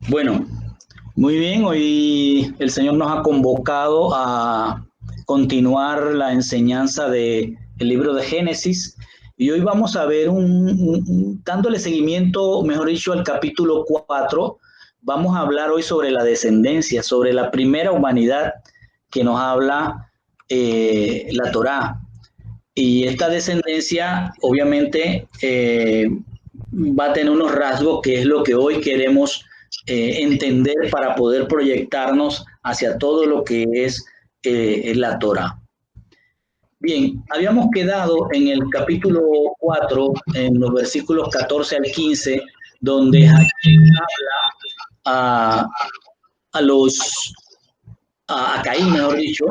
Bueno, muy bien, hoy el Señor nos ha convocado a continuar la enseñanza del libro de Génesis y hoy vamos a ver dándole seguimiento, mejor dicho, al capítulo 4. Vamos a hablar hoy sobre la descendencia, sobre la primera humanidad que nos habla la Torá. Y esta descendencia obviamente va a tener unos rasgos que es lo que hoy queremos entender para poder proyectarnos hacia todo lo que es la Torah. Bien, habíamos quedado en el capítulo 4, en los versículos 14 al 15, donde Hashem habla a los a Caín, mejor dicho,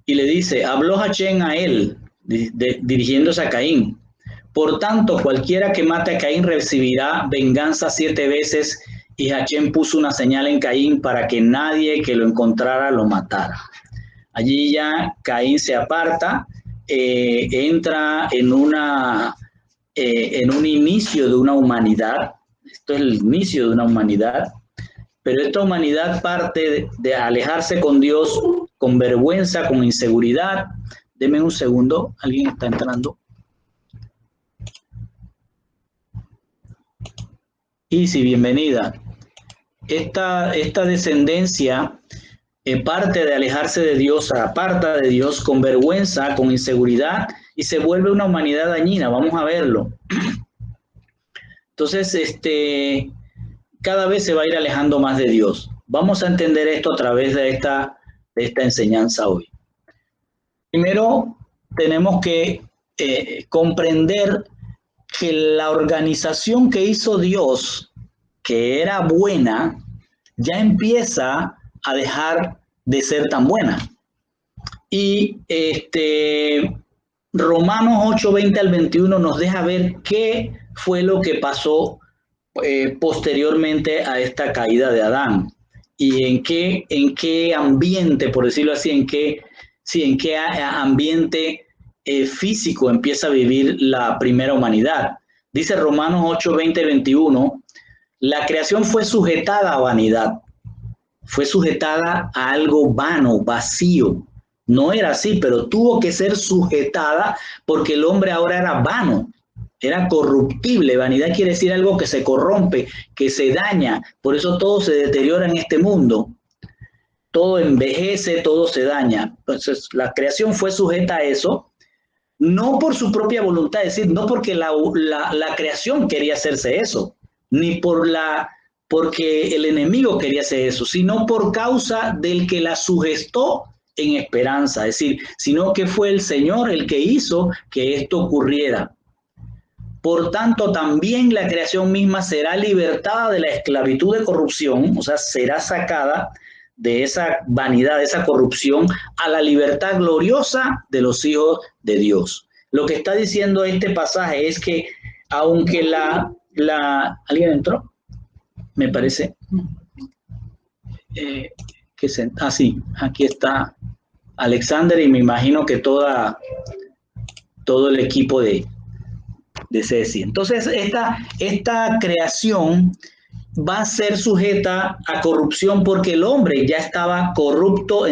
y le dice, habló Hashem a él, dirigiéndose a Caín. Por tanto, cualquiera que mate a Caín recibirá venganza 7 veces, y Hashem puso una señal en Caín para que nadie que lo encontrara lo matara. Allí ya Caín se aparta, entra en un inicio de una humanidad. Esto es el inicio de una humanidad, pero esta humanidad parte de alejarse con Dios, con vergüenza, con inseguridad. Deme un segundo, alguien está entrando. Y sí, bienvenida. Esta descendencia parte de alejarse de Dios, aparta de Dios con vergüenza, con inseguridad y se vuelve una humanidad dañina. Vamos a verlo. Entonces, cada vez se va a ir alejando más de Dios. Vamos a entender esto a través de esta enseñanza hoy. Primero, tenemos que comprender que la organización que hizo Dios, que era buena, ya empieza a dejar de ser tan buena. Y Romanos 8, 20 al 21 nos deja ver qué fue lo que pasó posteriormente a esta caída de Adán y en qué ambiente, por decirlo así, en qué ambiente físico empieza a vivir la primera humanidad. Dice Romanos 8, 20, 21, la creación fue sujetada a vanidad, fue sujetada a algo vano, vacío. No era así, pero tuvo que ser sujetada porque el hombre ahora era vano, era corruptible. Vanidad quiere decir algo que se corrompe, que se daña. Por eso todo se deteriora en este mundo. Todo envejece, todo se daña. Entonces, la creación fue sujeta a eso, no por su propia voluntad, es decir, no porque la creación quería hacerse eso, ni porque el enemigo quería hacer eso, sino por causa del que la sugestó en esperanza, es decir, sino que fue el Señor el que hizo que esto ocurriera. Por tanto, también la creación misma será libertada de la esclavitud de corrupción, o sea, será sacada de esa vanidad, de esa corrupción, a la libertad gloriosa de los hijos de Dios. Lo que está diciendo este pasaje es que aunque ¿alguien entró? Me parece. Sí, aquí está Alexander y me imagino que todo el equipo de Ceci. Entonces, esta creación va a ser sujeta a corrupción porque el hombre ya estaba corrupto,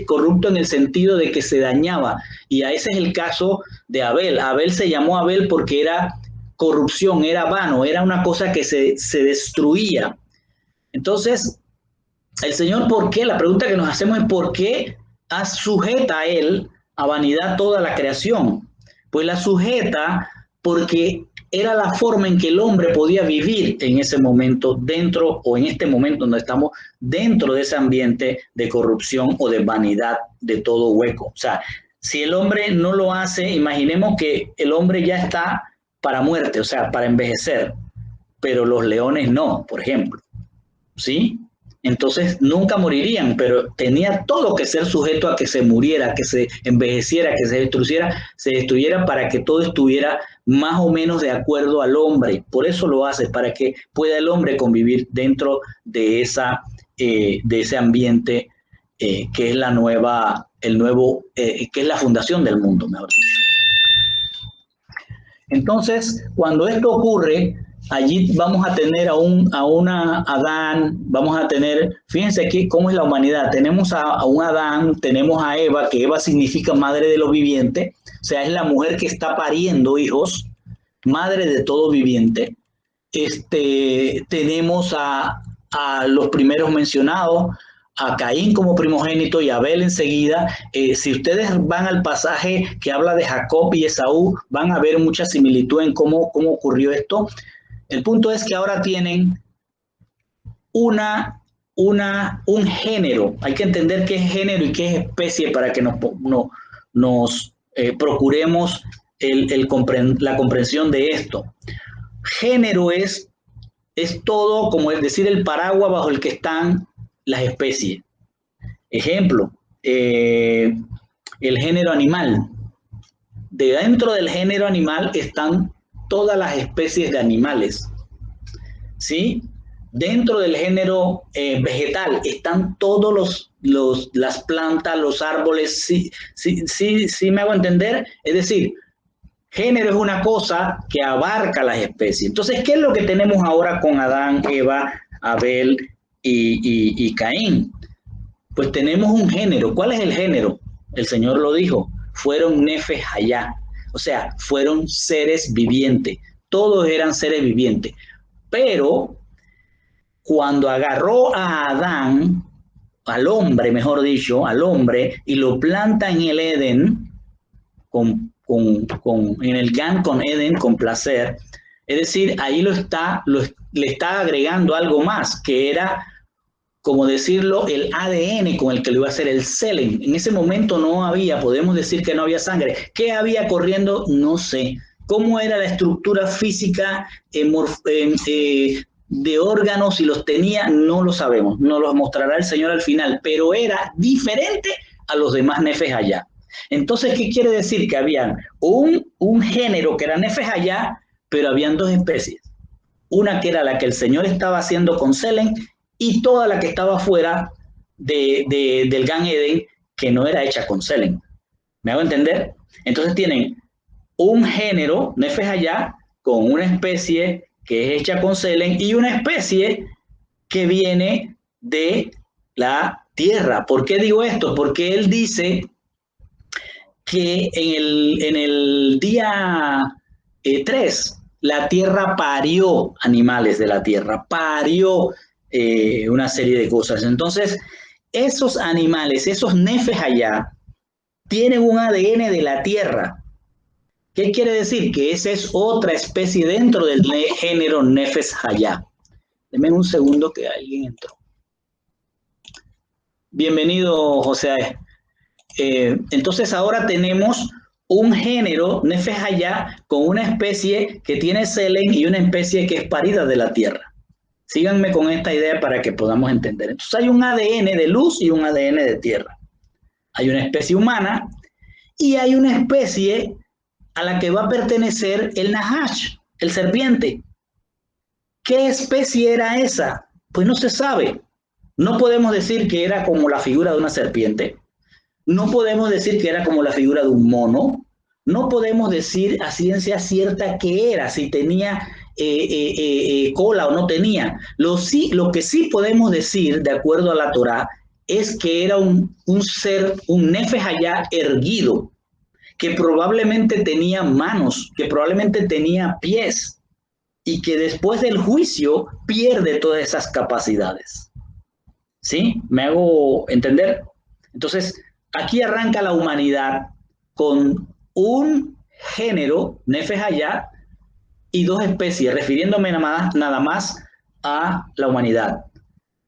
corrupto en el sentido de que se dañaba. Y ese es el caso de Abel. Abel se llamó Abel porque era corrupción, era vano, era una cosa que se destruía. Entonces, el Señor, ¿por qué? La pregunta que nos hacemos es ¿por qué sujeta a Él a vanidad toda la creación? Pues la sujeta porque era la forma en que el hombre podía vivir en ese momento dentro, o en este momento donde estamos, dentro de ese ambiente de corrupción o de vanidad de todo hueco. O sea, si el hombre no lo hace, imaginemos que el hombre ya está para muerte, o sea, para envejecer, pero los leones no, por ejemplo, ¿sí? Entonces nunca morirían, pero tenía todo que ser sujeto a que se muriera, que se envejeciera, que se destruyera para que todo estuviera más o menos de acuerdo al hombre. Por eso lo hace, para que pueda el hombre convivir dentro de ese ambiente que es que es la fundación del mundo, mejor dicho. Entonces, cuando esto ocurre, allí vamos a tener a una Adán, vamos a tener, fíjense aquí cómo es la humanidad, tenemos a un Adán, tenemos a Eva, que Eva significa madre de los vivientes, o sea, es la mujer que está pariendo hijos, madre de todo viviente. Tenemos a los primeros mencionados, a Caín como primogénito y a Abel enseguida. Si ustedes van al pasaje que habla de Jacob y Esaú, van a ver mucha similitud en cómo ocurrió esto. El punto es que ahora tienen un género. Hay que entender qué es género y qué es especie para que nos procuremos la comprensión de esto. Género es todo, como es decir, el paraguas bajo el que están las especies. Ejemplo, el género animal. Dentro del género animal están todas las especies de animales, ¿sí? Dentro del género vegetal están todos las plantas, los árboles, sí me hago entender. Es decir, género es una cosa que abarca las especies. Entonces, ¿qué es lo que tenemos ahora con Adán, Eva, Abel y Caín? Pues tenemos un género. ¿Cuál es el género? El Señor lo dijo, fueron nefes hayá. O sea, fueron seres vivientes. Todos eran seres vivientes. Pero cuando agarró a Adán, al hombre, mejor dicho, al hombre, y lo planta en el Edén, en el Gan con Edén, con placer, es decir, ahí le está agregando algo más, que era, como decirlo, el ADN con el que lo iba a hacer el selen. En ese momento no había, podemos decir que no había sangre. ¿Qué había corriendo? No sé. ¿Cómo era la estructura física de órganos? Si los tenía, no lo sabemos. Nos los mostrará el Señor al final, pero era diferente a los demás nefes allá. Entonces, ¿qué quiere decir? Que había un género que era nefes allá, pero habían dos especies. Una que era la que el Señor estaba haciendo con selen, y toda la que estaba fuera del Gan Eden, que no era hecha con selen. ¿Me hago entender? Entonces tienen un género, nefes allá, con una especie que es hecha con selen y una especie que viene de la tierra. ¿Por qué digo esto? Porque él dice que en el día 3, la tierra parió animales de la tierra, parió una serie de cosas. Entonces, esos animales, esos nefes allá, tienen un ADN de la tierra. ¿Qué quiere decir? Que esa es otra especie dentro del género nefes allá. Denme un segundo que alguien entró. Bienvenido, José. Entonces ahora tenemos un género nefes allá con una especie que tiene selen y una especie que es parida de la tierra. Síganme con esta idea para que podamos entender. Entonces hay un ADN de luz y un ADN de tierra. Hay una especie humana y hay una especie a la que va a pertenecer el Nahash, el serpiente. ¿Qué especie era esa? Pues no se sabe. No podemos decir que era como la figura de una serpiente. No podemos decir que era como la figura de un mono. No podemos decir a ciencia cierta qué era, si tenía cola o no tenía. Lo que sí podemos decir, de acuerdo a la Torá, es que era un ser, un nefes allá erguido, que probablemente tenía manos, que probablemente tenía pies, y que después del juicio pierde todas esas capacidades. ¿Sí? ¿Me hago entender? Entonces, aquí arranca la humanidad con un género, nefes allá, y dos especies, refiriéndome nada más a la humanidad.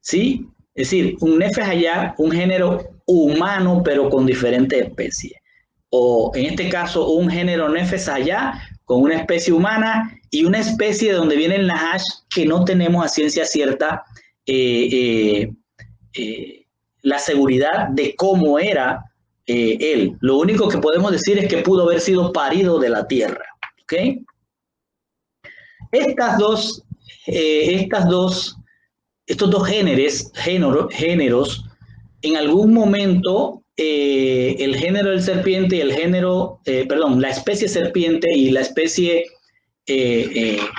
¿Sí? Es decir, un nefes allá, un género humano, pero con diferentes especies. O en este caso, un género nefes allá, con una especie humana y una especie de donde viene el Nahash, que no tenemos a ciencia cierta la seguridad de cómo era él. Lo único que podemos decir es que pudo haber sido parido de la tierra. ¿Ok? Estos dos géneros, en algún momento el género del serpiente y la especie serpiente y la especie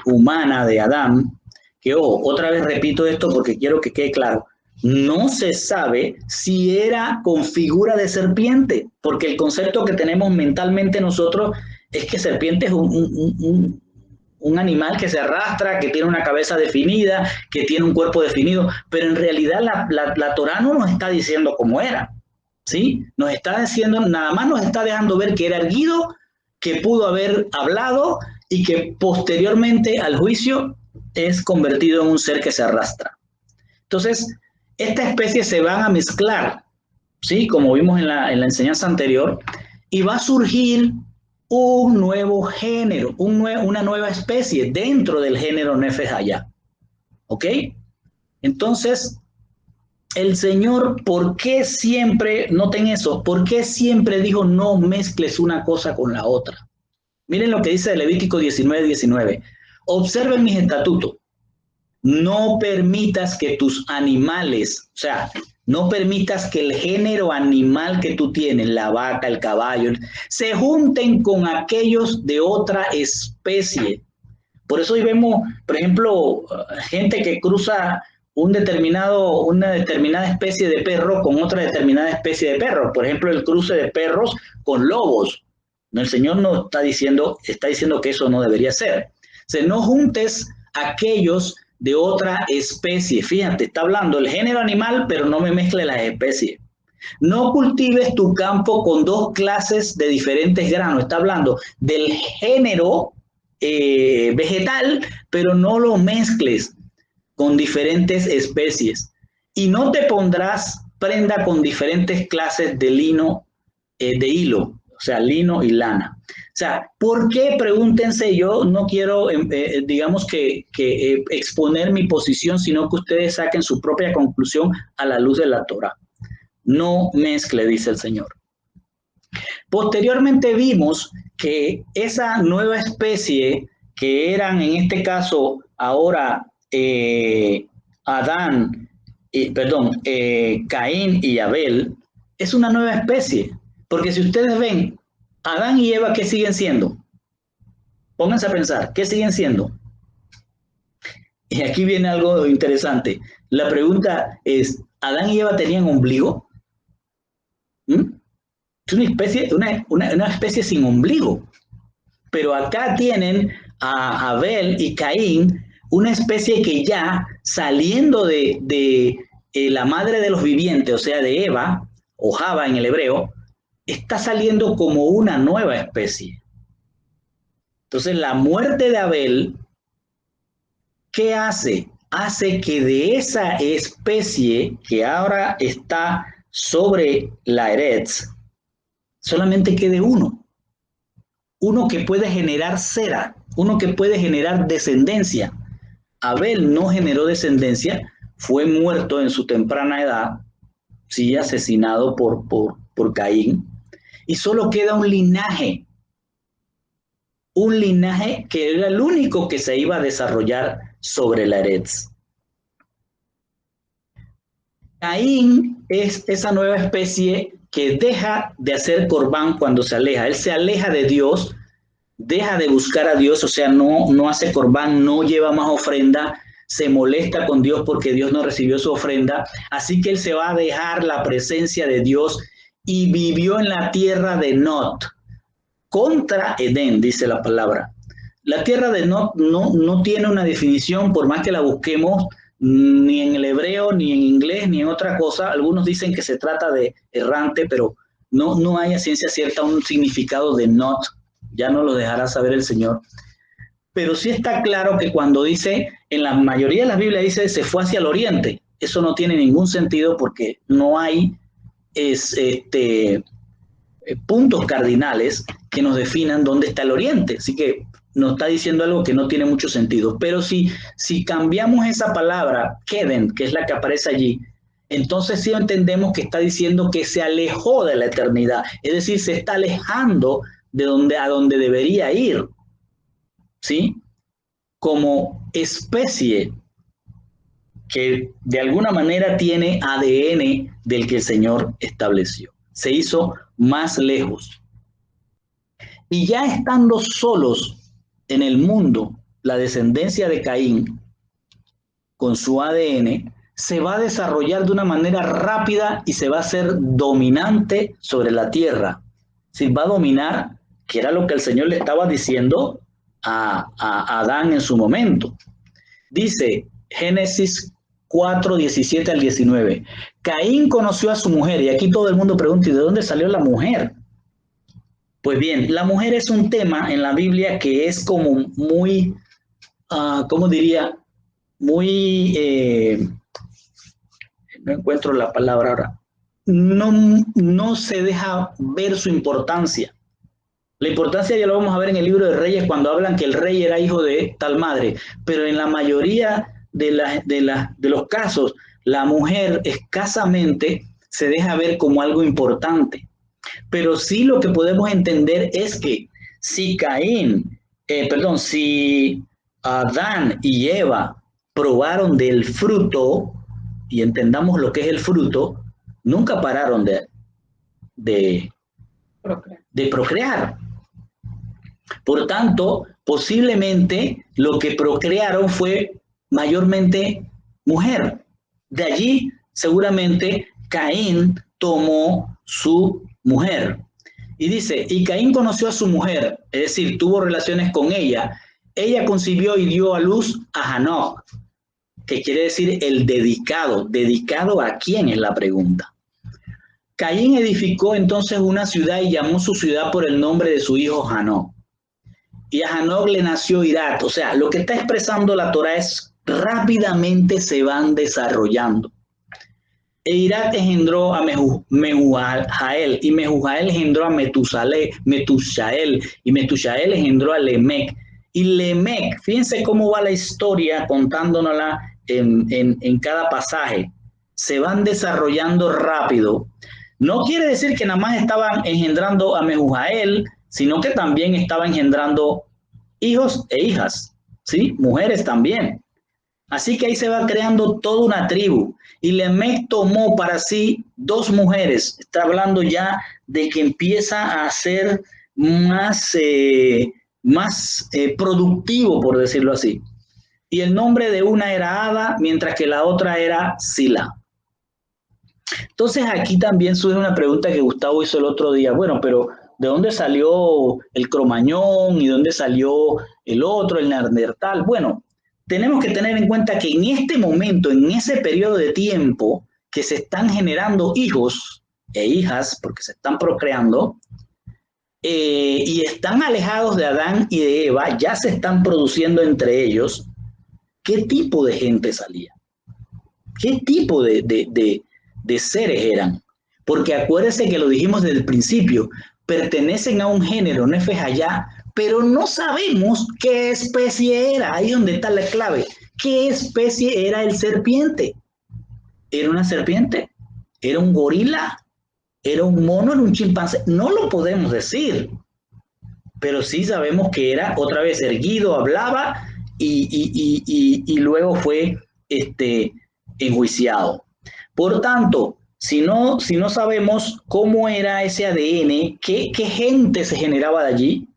humana de Adán, que otra vez repito esto porque quiero que quede claro, no se sabe si era con figura de serpiente, porque el concepto que tenemos mentalmente nosotros es que serpiente es un animal que se arrastra, que tiene una cabeza definida, que tiene un cuerpo definido, pero en realidad la Torá no nos está diciendo cómo era, ¿sí? Nos está diciendo, nada más nos está dejando ver que era erguido, que pudo haber hablado y que posteriormente al juicio es convertido en un ser que se arrastra. Entonces, estas especies se van a mezclar, ¿sí? Como vimos en la enseñanza anterior, y va a surgir un nuevo género, una nueva especie dentro del género Nefesh Hayá. ¿Ok? Entonces, el Señor, ¿por qué siempre, noten eso, por qué siempre dijo no mezcles una cosa con la otra? Miren lo que dice Levítico 19:19. Observen mis estatutos. No permitas que tus animales, o sea, no permitas que el género animal que tú tienes, la vaca, el caballo, se junten con aquellos de otra especie. Por eso hoy vemos, por ejemplo, gente que cruza una determinada especie de perro con otra determinada especie de perro. Por ejemplo, el cruce de perros con lobos. El Señor no está diciendo que eso no debería ser. O sea, no juntes aquellos de otra especie. Fíjate, está hablando el género animal, pero no me mezcle las especies. No cultives tu campo con dos clases de diferentes granos. Está hablando del género vegetal, pero no lo mezcles con diferentes especies. Y no te pondrás prenda con diferentes clases de lino, de hilo, o sea, lino y lana. O sea, ¿por qué? Pregúntense, yo no quiero, digamos que exponer mi posición, sino que ustedes saquen su propia conclusión a la luz de la Torá. No mezcle, dice el Señor. Posteriormente vimos que esa nueva especie, que eran en este caso ahora Caín y Abel, es una nueva especie. Porque si ustedes ven, Adán y Eva, ¿qué siguen siendo? Pónganse a pensar, ¿qué siguen siendo? Y aquí viene algo interesante. La pregunta es, ¿Adán y Eva tenían ombligo? ¿Mm? Es una especie sin ombligo. Pero acá tienen a Abel y Caín, una especie que ya saliendo de la madre de los vivientes, o sea, de Eva, o Java en el hebreo, está saliendo como una nueva especie. Entonces, la muerte de Abel, ¿qué hace? Hace que de esa especie que ahora está sobre la Eretz, solamente quede uno. Uno que puede generar cera, uno que puede generar descendencia. Abel no generó descendencia, fue muerto en su temprana edad, sí, asesinado por Caín, y solo queda un linaje que era el único que se iba a desarrollar sobre la Eretz. Caín es esa nueva especie que deja de hacer corbán cuando se aleja. Él se aleja de Dios, deja de buscar a Dios, o sea, no hace corbán, no lleva más ofrenda, se molesta con Dios porque Dios no recibió su ofrenda. Así que él se va a dejar la presencia de Dios y vivió en la tierra de Not, contra Edén, dice la palabra. La tierra de Not no tiene una definición, por más que la busquemos, ni en el hebreo, ni en inglés, ni en otra cosa. Algunos dicen que se trata de errante, pero no hay a ciencia cierta un significado de Not. Ya no lo dejará saber el Señor. Pero sí está claro que cuando dice, en la mayoría de las Biblias dice, se fue hacia el oriente. Eso no tiene ningún sentido porque no hay puntos cardinales que nos definan dónde está el oriente. Así que nos está diciendo algo que no tiene mucho sentido. Pero si cambiamos esa palabra, Keden, que es la que aparece allí, entonces sí entendemos que está diciendo que se alejó de la eternidad. Es decir, se está alejando a donde debería ir, ¿sí? Como especie que de alguna manera tiene ADN del que el Señor estableció. Se hizo más lejos. Y ya estando solos, en el mundo, la descendencia de Caín, con su ADN, se va a desarrollar de una manera rápida y se va a hacer dominante sobre la tierra. Sí, va a dominar, que era lo que el Señor le estaba diciendo a Adán en su momento. Dice Génesis 4, 17 al 19. Caín conoció a su mujer, y aquí todo el mundo pregunta, ¿y de dónde salió la mujer? Pues bien, la mujer es un tema en la Biblia que es como muy, ¿cómo diría? Muy, no encuentro la palabra ahora, no se deja ver su importancia. La importancia ya lo vamos a ver en el libro de Reyes cuando hablan que el rey era hijo de tal madre, pero en la mayoría de los casos, la mujer escasamente se deja ver como algo importante. Pero sí lo que podemos entender es que si si Adán y Eva probaron del fruto, y entendamos lo que es el fruto, nunca pararon de procrear. Por tanto, posiblemente lo que procrearon fue mayormente mujer. De allí, seguramente, Caín tomó su mujer. Y dice, y Caín conoció a su mujer, es decir, tuvo relaciones con ella. Ella concibió y dio a luz a Hanoc, que quiere decir el dedicado. ¿Dedicado a quién es la pregunta? Caín edificó entonces una ciudad y llamó su ciudad por el nombre de su hijo Hanoc. Y a Hanoc le nació Irad. O sea, lo que está expresando la Torah es rápidamente se van desarrollando. E Irad engendró a Mehujael, y Mehujael engendró a Metushael, y Metushael engendró a Lemec. Y Lemec, fíjense cómo va la historia contándonosla en cada pasaje. Se van desarrollando rápido. No quiere decir que nada más estaban engendrando a Mehujael, sino que también estaba engendrando hijos e hijas, ¿sí? Mujeres también. Así que ahí se va creando toda una tribu. Y Lemec tomó para sí 2 mujeres. Está hablando ya de que empieza a ser más productivo, por decirlo así. Y el nombre de una era Ada, mientras que la otra era Sila. Entonces aquí también surge una pregunta que Gustavo hizo el otro día. Bueno, pero ¿de dónde salió el Cromañón y dónde salió el otro, el Neandertal? Bueno, tenemos que tener en cuenta que en este momento, en ese periodo de tiempo que se están generando hijos e hijas, porque se están procreando, y están alejados de Adán y de Eva, ya se están produciendo entre ellos, ¿qué tipo de gente salía? ¿Qué tipo de seres eran? Porque acuérdense que lo dijimos desde el principio, pertenecen a un género, Nefesh Hayá, pero no sabemos qué especie era. Ahí es donde está la clave. ¿Qué especie era el serpiente? ¿Era una serpiente? ¿Era un gorila? ¿Era un mono? ¿Era un chimpancé? No lo podemos decir, pero sí sabemos que era otra vez erguido, hablaba y luego fue enjuiciado. Por tanto, si no sabemos cómo era ese ADN, qué gente se generaba de allí,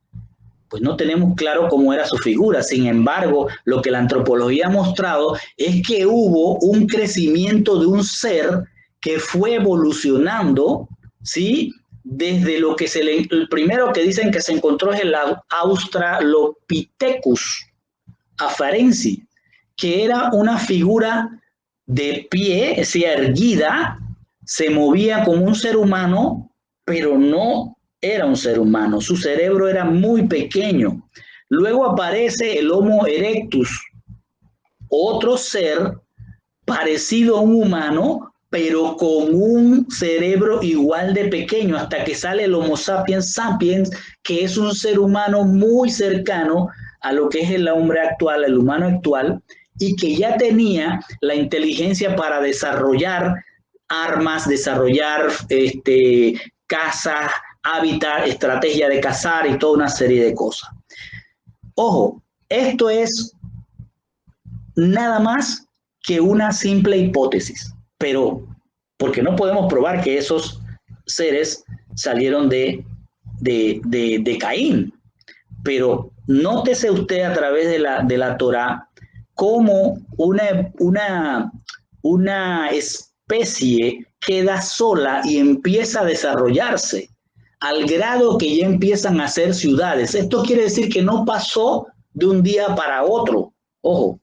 pues no tenemos claro cómo era su figura. Sin embargo, lo que la antropología ha mostrado es que hubo un crecimiento de un ser que fue evolucionando, ¿sí? Desde lo que el primero que dicen que se encontró es el Australopithecus afarensis, que era una figura de pie, es decir, erguida, se movía como un ser humano, pero no era un ser humano, su cerebro era muy pequeño. Luego aparece el Homo erectus, otro ser parecido a un humano, pero con un cerebro igual de pequeño, hasta que sale el Homo sapiens sapiens, que es un ser humano muy cercano a lo que es el hombre actual, el humano actual, y que ya tenía la inteligencia para desarrollar armas, desarrollar casas, hábitat, estrategia de cazar y toda una serie de cosas. Ojo, esto es nada más que una simple hipótesis, pero porque no podemos probar que esos seres salieron de Caín, pero nótese usted a través de la Torá cómo una especie queda sola y empieza a desarrollarse al grado que ya empiezan a ser ciudades. Esto quiere decir que no pasó de un día para otro. Ojo,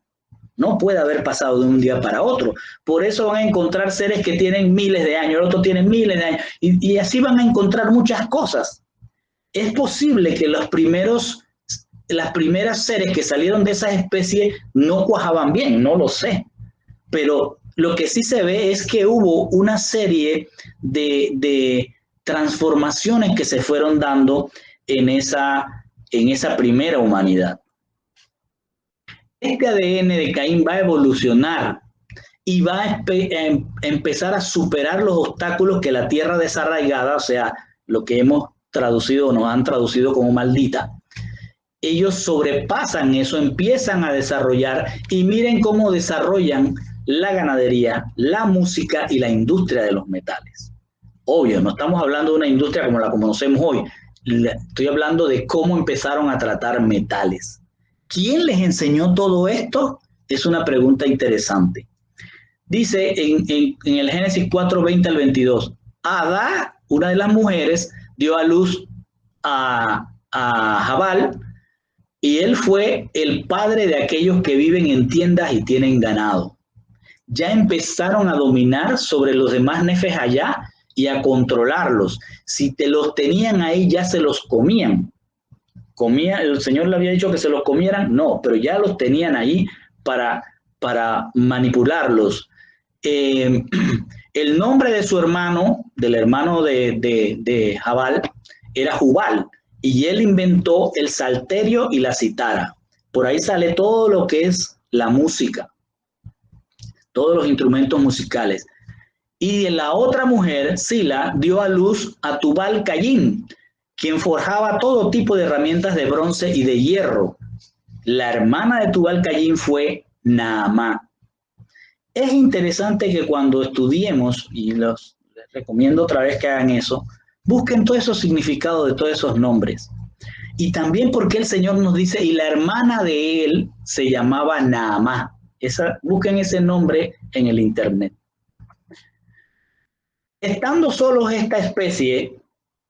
no puede haber pasado de un día para otro. Por eso van a encontrar seres que tienen miles de años, el otro tiene miles de años, y así van a encontrar muchas cosas. Es posible que las primeras seres que salieron de esas especies no cuajaban bien, no lo sé. Pero lo que sí se ve es que hubo una serie de transformaciones que se fueron dando en esa primera humanidad. Este ADN de Caín va a evolucionar y va a empezar a superar los obstáculos que la tierra desarraigada, o sea, lo que hemos traducido, nos han traducido como maldita, ellos sobrepasan eso, empiezan a desarrollar, y miren cómo desarrollan la ganadería, la música y la industria de los metales. Obvio, no estamos hablando de una industria como la conocemos hoy, estoy hablando de cómo empezaron a tratar metales. ¿Quién les enseñó todo esto? Es una pregunta interesante. Dice en el Génesis 4, 20 al 22, Adá, una de las mujeres, dio a luz a Jabal, y él fue el padre de aquellos que viven en tiendas y tienen ganado. Ya empezaron a dominar sobre los demás nefes allá y a controlarlos. Si te los tenían ahí, ya se los comían. El Señor le había dicho que se los comieran, no, pero ya los tenían ahí para manipularlos. El nombre de su hermano, del hermano de Jabal, era Jubal, y él inventó el salterio y la citara. Por ahí sale todo lo que es la música, todos los instrumentos musicales. Y la otra mujer, Sila, dio a luz a Tubal Caín, quien forjaba todo tipo de herramientas de bronce y de hierro. La hermana de Tubal Caín fue Naamá. Es interesante que cuando estudiemos, y les recomiendo otra vez que hagan eso, busquen todos esos significados de todos esos nombres. Y también porque el Señor nos dice, y la hermana de él se llamaba Naamá. Busquen ese nombre en el internet. Estando solos esta especie,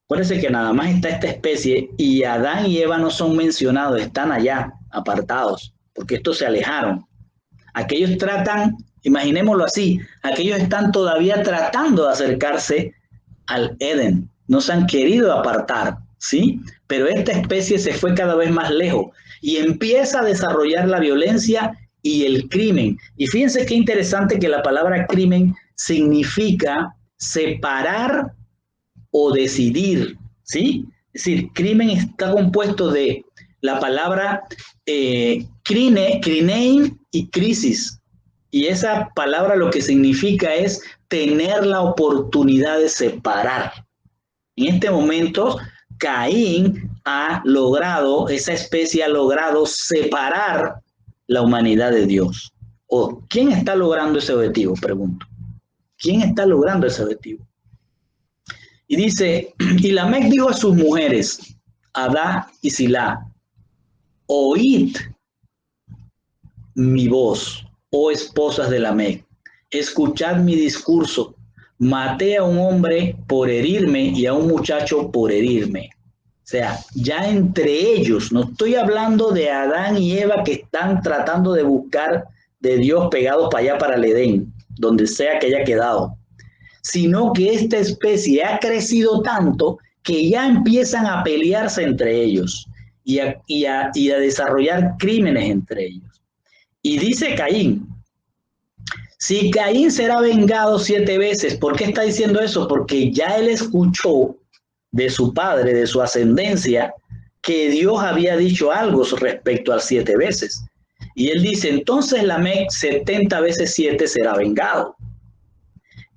acuérdense que nada más está esta especie, y Adán y Eva no son mencionados, están allá, apartados, porque estos se alejaron. Aquellos tratan, imaginémoslo así, aquellos están todavía tratando de acercarse al Edén, no se han querido apartar, ¿sí? Pero esta especie se fue cada vez más lejos y empieza a desarrollar la violencia y el crimen. Y fíjense qué interesante que la palabra crimen significa separar o decidir, ¿sí? Es decir, crimen está compuesto de la palabra crinein y crisis. Y esa palabra lo que significa es tener la oportunidad de separar. En este momento, Caín esa especie ha logrado separar la humanidad de Dios. ¿Quién está logrando ese objetivo? Pregunto. ¿Quién está logrando ese objetivo? Y dice, y Lamec dijo a sus mujeres, Adá y Silá, oíd mi voz, oh esposas de Lamec, escuchad mi discurso. Maté a un hombre por herirme y a un muchacho por herirme. O sea, ya entre ellos, no estoy hablando de Adán y Eva que están tratando de buscar de Dios pegados para allá, para el Edén, donde sea que haya quedado, sino que esta especie ha crecido tanto que ya empiezan a pelearse entre ellos y a desarrollar crímenes entre ellos. Y dice Caín, si Caín será vengado 7 veces, ¿por qué está diciendo eso? Porque ya él escuchó de su padre, de su ascendencia, que Dios había dicho algo respecto al 7 veces. Y él dice, entonces Lamec 70 veces 7 será vengado.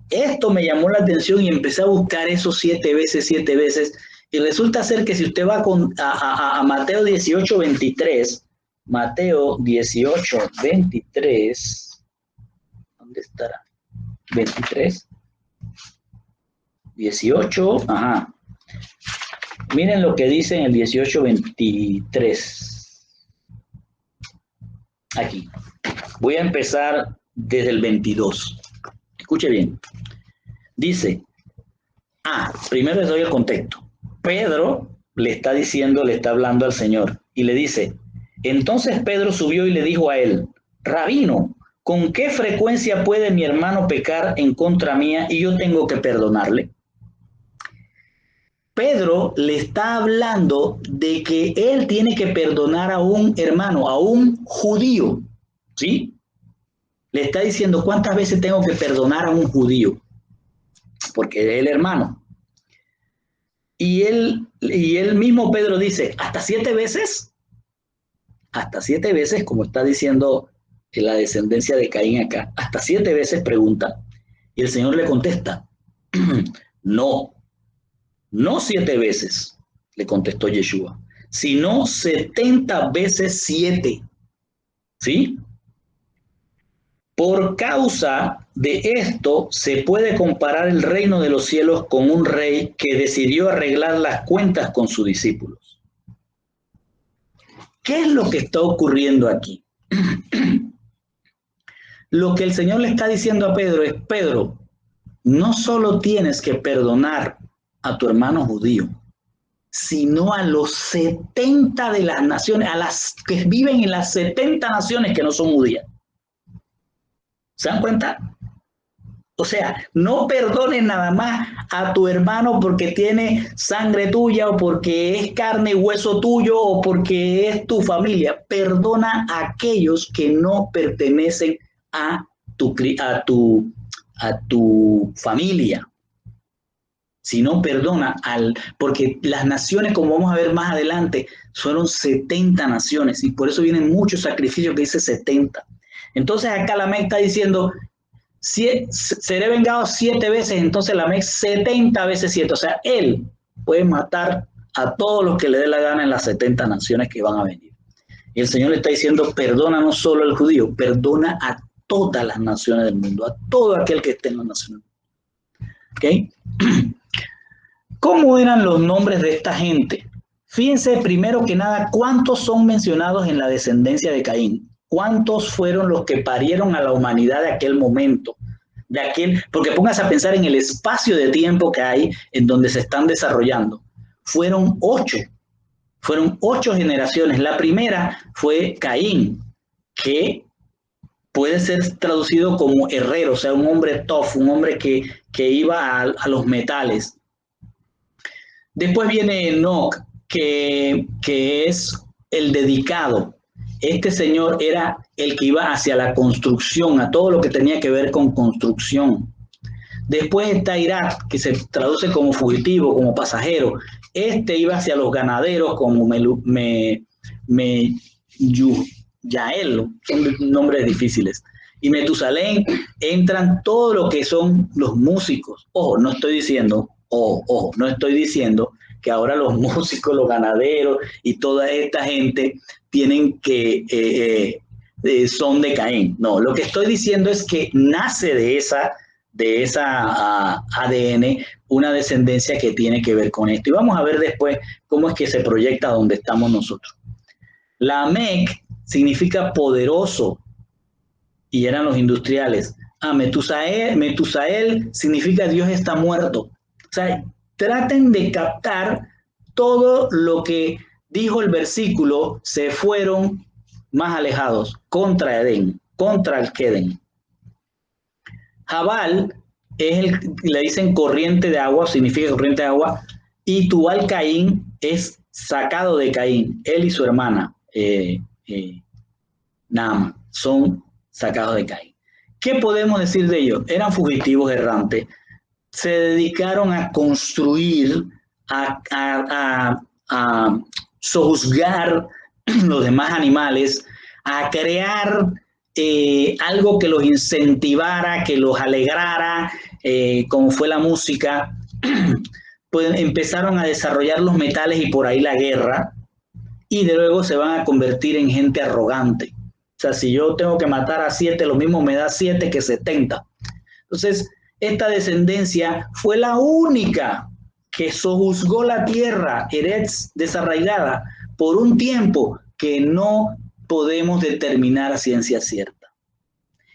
Esto me llamó la atención y empecé a buscar esos 7 veces, y resulta ser que si usted va a Mateo 18, 23, Mateo 18, 23, ¿dónde estará? 23, 18, ajá. Miren lo que dice en el 18, 23. aquí. Voy a empezar desde el 22. Escuche bien. Dice, primero les doy el contexto. Pedro le está diciendo, le está hablando al Señor y le dice, entonces Pedro subió y le dijo a él, Rabino, ¿con qué frecuencia puede mi hermano pecar en contra mía y yo tengo que perdonarle? Pedro le está hablando de que él tiene que perdonar a un hermano, a un judío, ¿sí? Le está diciendo, ¿cuántas veces tengo que perdonar a un judío? Porque es el hermano. Y él mismo Pedro dice, ¿hasta 7 veces? Hasta 7 veces, como está diciendo la descendencia de Caín acá, hasta 7 veces pregunta. Y el Señor le contesta, no 7 veces, le contestó Yeshua, sino 70 veces 7. ¿Sí? Por causa de esto se puede comparar el reino de los cielos con un rey que decidió arreglar las cuentas con sus discípulos. ¿Qué es lo que está ocurriendo aquí? Lo que el Señor le está diciendo a Pedro es, Pedro, no solo tienes que perdonar a tu hermano judío, sino a los 70 de las naciones, a las que viven en las 70 naciones que no son judías. ¿Se dan cuenta? O sea, no perdones nada más a tu hermano porque tiene sangre tuya o porque es carne y hueso tuyo o porque es tu familia. Perdona a aquellos que no pertenecen a tu familia. Si no, perdona porque las naciones, como vamos a ver más adelante, fueron 70 naciones y por eso vienen muchos sacrificios que dice 70. Entonces acá Lamec está diciendo, seré vengado 7 veces, entonces Lamec 70 veces 7. O sea, él puede matar a todos los que le dé la gana en las 70 naciones que van a venir. Y el Señor le está diciendo, perdona no solo al judío, perdona a todas las naciones del mundo, a todo aquel que esté en las naciones. ¿Ok? ¿Cómo eran los nombres de esta gente? Fíjense primero que nada, ¿cuántos son mencionados en la descendencia de Caín? ¿Cuántos fueron los que parieron a la humanidad de aquel momento? Porque póngase a pensar en el espacio de tiempo que hay en donde se están desarrollando. Fueron 8 generaciones. La primera fue Caín, que puede ser traducido como herrero, o sea, un hombre tough, un hombre que iba a los metales. Después viene Enoc, que es el dedicado. Este señor era el que iba hacia la construcción, a todo lo que tenía que ver con construcción. Después está Irat, que se traduce como fugitivo, como pasajero. Este iba hacia los ganaderos como Yael, son nombres difíciles. Y Metusalén entran todo lo que son los músicos. Ojo, no estoy diciendo que ahora los músicos, los ganaderos y toda esta gente tienen que son de Caín. No, lo que estoy diciendo es que nace de esa ADN una descendencia que tiene que ver con esto. Y vamos a ver después cómo es que se proyecta donde estamos nosotros. Lamec significa poderoso y eran los industriales. Metusael significa Dios está muerto. O sea, traten de captar todo lo que dijo el versículo, se fueron más alejados, contra Edén, contra el Queden. Jabal le dicen corriente de agua, significa corriente de agua, y Tubal Caín es sacado de Caín, él y su hermana Naama son sacados de Caín. ¿Qué podemos decir de ellos? Eran fugitivos errantes, se dedicaron a construir, a sojuzgar los demás animales, a crear algo que los incentivara, que los alegrara, como fue la música. Pues empezaron a desarrollar los metales y por ahí la guerra, y de luego se van a convertir en gente arrogante. O sea, si yo tengo que matar a 7, lo mismo me da 7 que 70. Entonces, esta descendencia fue la única que sojuzgó la tierra, Eretz desarraigada, por un tiempo que no podemos determinar a ciencia cierta.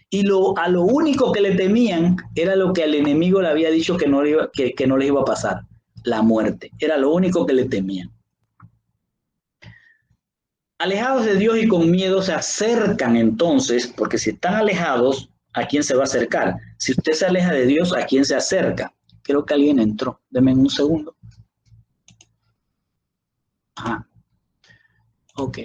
Y a lo único que le temían era lo que al enemigo le había dicho que no les iba a pasar, la muerte. Era lo único que le temían. Alejados de Dios y con miedo se acercan entonces, porque si están alejados, ¿a quién se va a acercar? Si usted se aleja de Dios, ¿a quién se acerca? Creo que alguien entró. Denme un segundo. Ajá. Ok.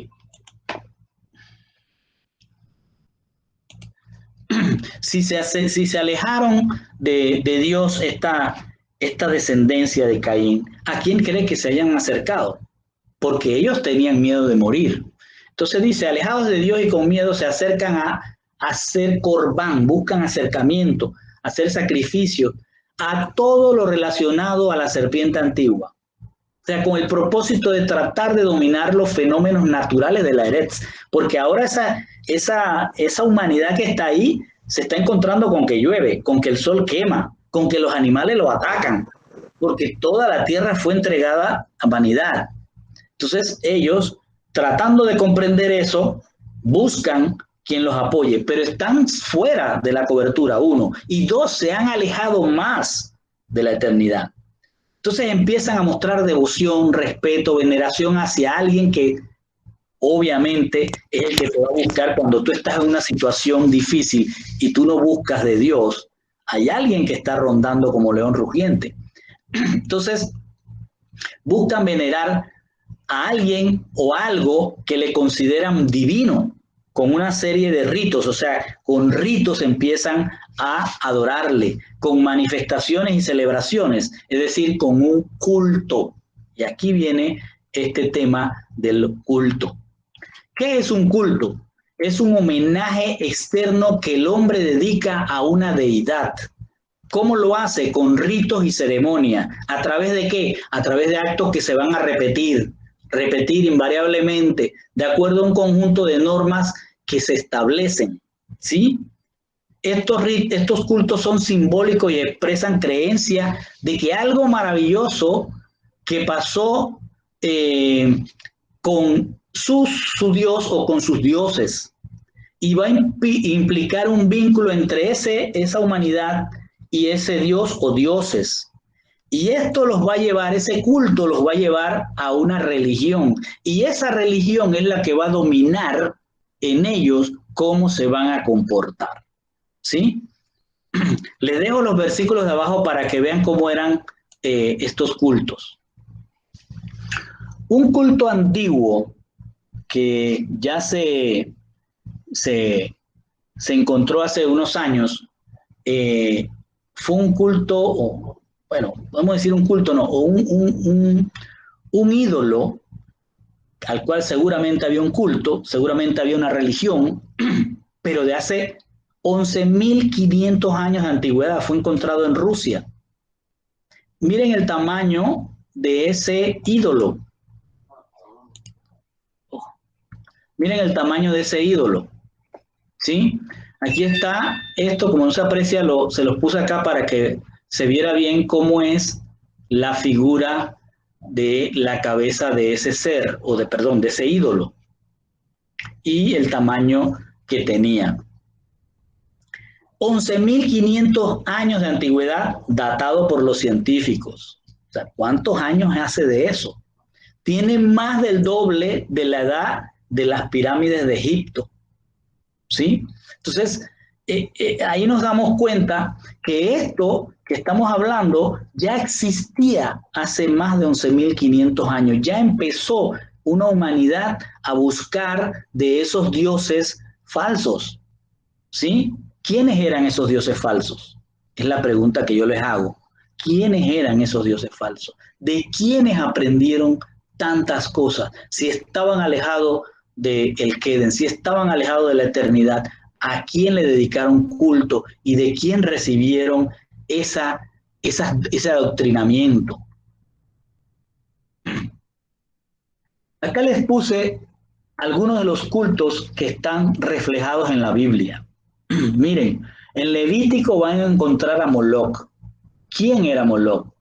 Si se alejaron de Dios esta descendencia de Caín, ¿a quién cree que se hayan acercado? Porque ellos tenían miedo de morir. Entonces dice, alejados de Dios y con miedo se acercan a hacer corbán, buscan acercamiento, hacer sacrificio a todo lo relacionado a la serpiente antigua. O sea, con el propósito de tratar de dominar los fenómenos naturales de la Eretz, porque ahora esa humanidad que está ahí se está encontrando con que llueve, con que el sol quema, con que los animales lo atacan, porque toda la tierra fue entregada a vanidad. Entonces ellos, tratando de comprender eso, buscan quien los apoye, pero están fuera de la cobertura, uno, y dos, se han alejado más de la eternidad. Entonces empiezan a mostrar devoción, respeto, veneración hacia alguien que obviamente es el que te va a buscar cuando tú estás en una situación difícil y tú no buscas de Dios. Hay alguien que está rondando como león rugiente. Entonces buscan venerar a alguien o algo que le consideran divino, con una serie de ritos, o sea, con ritos empiezan a adorarle, con manifestaciones y celebraciones, es decir, con un culto. Y aquí viene este tema del culto. ¿Qué es un culto? Es un homenaje externo que el hombre dedica a una deidad. ¿Cómo lo hace? Con ritos y ceremonia. ¿A través de qué? A través de actos que se van a repetir invariablemente, de acuerdo a un conjunto de normas que se establecen, ¿sí? Estos cultos son simbólicos y expresan creencia de que algo maravilloso que pasó con su Dios o con sus dioses, y va a implicar un vínculo entre esa humanidad y ese Dios o dioses. Y esto los va a llevar, ese culto los va a llevar a una religión. Y esa religión es la que va a dominar en ellos cómo se van a comportar. ¿Sí? Les dejo los versículos de abajo para que vean cómo eran estos cultos. Un culto antiguo que ya se encontró hace unos años fue un culto, bueno, podemos decir un culto, no, o un ídolo al cual seguramente había un culto, seguramente había una religión, pero de hace 11.500 años de antigüedad, fue encontrado en Rusia. Miren el tamaño de ese ídolo. Miren el tamaño de ese ídolo. ¿Sí? Aquí está esto, como no se aprecia, se los puse acá para que se viera bien cómo es la figura de la cabeza de ese ser, de ese ídolo, y el tamaño que tenía. 11.500 años de antigüedad datado por los científicos. O sea, ¿cuántos años hace de eso? Tiene más del doble de la edad de las pirámides de Egipto. ¿Sí? Entonces, ahí nos damos cuenta que esto que estamos hablando ya existía hace más de 11.500 años. Ya empezó una humanidad a buscar de esos dioses falsos. ¿Sí? ¿Quiénes eran esos dioses falsos? Es la pregunta que yo les hago. ¿Quiénes eran esos dioses falsos? ¿De quiénes aprendieron tantas cosas? Si estaban alejados del Queden, si estaban alejados de la eternidad, ¿a quién le dedicaron culto y de quién recibieron ese adoctrinamiento? Acá les puse algunos de los cultos que están reflejados en la Biblia. Miren, en Levítico van a encontrar a Moloc. ¿Quién era Moloc?